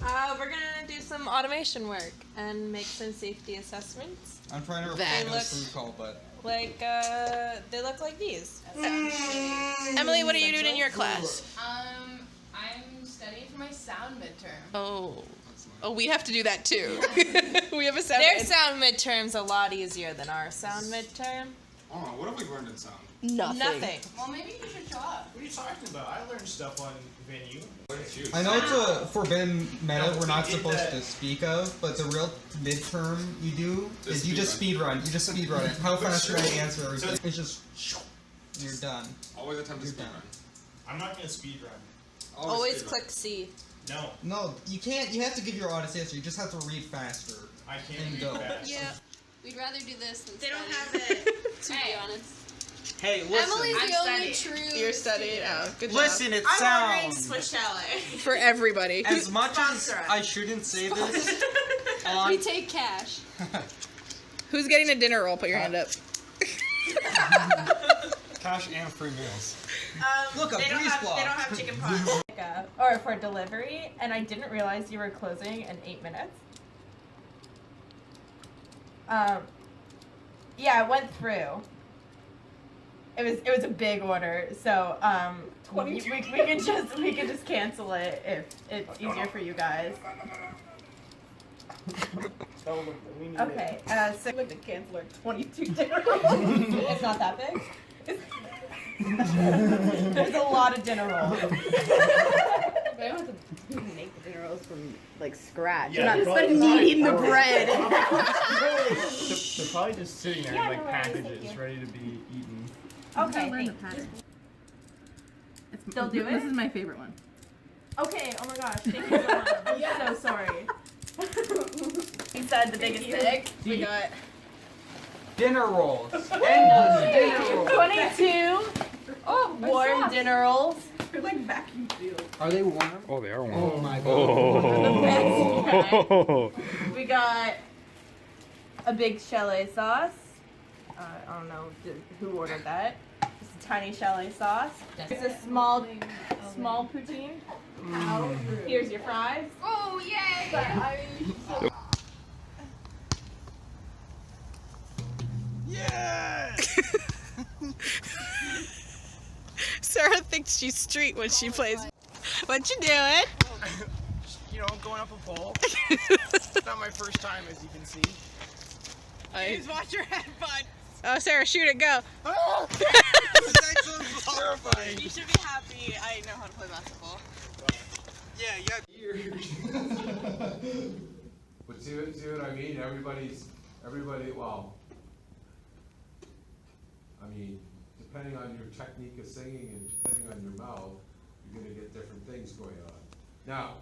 We're gonna do some automation work and make some safety assessments. I'm trying to refrain this food call, but like they look like these. Emily, what are you doing in your class? I'm studying for my sound midterm. Oh, we have to do that too. We have a sound. Their sound midterm's a lot easier than our sound midterm. I don't know. What have we learned in sound? Nothing. Well, maybe you should show up. What are you talking about? I learned stuff on venue. I know it's a forbidden meta we're not supposed to speak of, but the real midterm you do is you just speed run. You just speed run it. How fast should I answer everything? It's just you're done. Always attempt to speed run. I'm not gonna speed run. Always click C. No. No, you can't. You have to give your honest answer. You just have to read faster. I can't and read go. fast. Yeah. We'd rather do this than They study, don't have it. to be honest. Hey, listen. Emily's I'm the only studying. true You're studying. Oh, good job. Listen, it I'm ordering sounds. Swiss chalet. For everybody. As much as Sponsor us. I shouldn't say this on. We take cash. Who's getting a dinner roll? Put your hand up. Cash and free meals. Look, a They don't breeze have. block. They don't have chicken pot. Or for delivery, and I didn't realize you were closing in 8 minutes. Yeah, it went through. It was a big order, so we could just cancel it if it's easier for you guys. Okay, so we could cancel our 22 dinner rolls. It's not that big. There's a lot of dinner rolls. I don't have to make the dinner rolls from like scratch. Yeah, You're not they're just probably- kneading the bread. They're probably just sitting there Yeah, in like no worries, thank packages, you. ready to be eaten. Okay, thank you. Still do This it? is my favorite one. Okay, oh my gosh, thank you so much. I'm so sorry. He said the biggest pig. We got. Dinner rolls. Endless dinner rolls. 22 warm dinner rolls. They're like vacuum sealed. Are they warm? Oh, they are warm. Oh my god. Oh. We got a big chalet sauce. I don't know who ordered that. Just a tiny chalet sauce. It's a small poutine. Here's your fries. Oh yay! Sarah thinks she's street when she plays. What you doing? You know, going up a pole. It's not my first time, as you can see. Please watch your head, bud. Oh, Sarah, shoot it, go. It's actually terrifying. You should be happy I know how to play basketball. Yeah, years. But see what I mean? Everybody, well, I mean, depending on your technique of singing and depending on your mouth, you're gonna get different things going on. Now,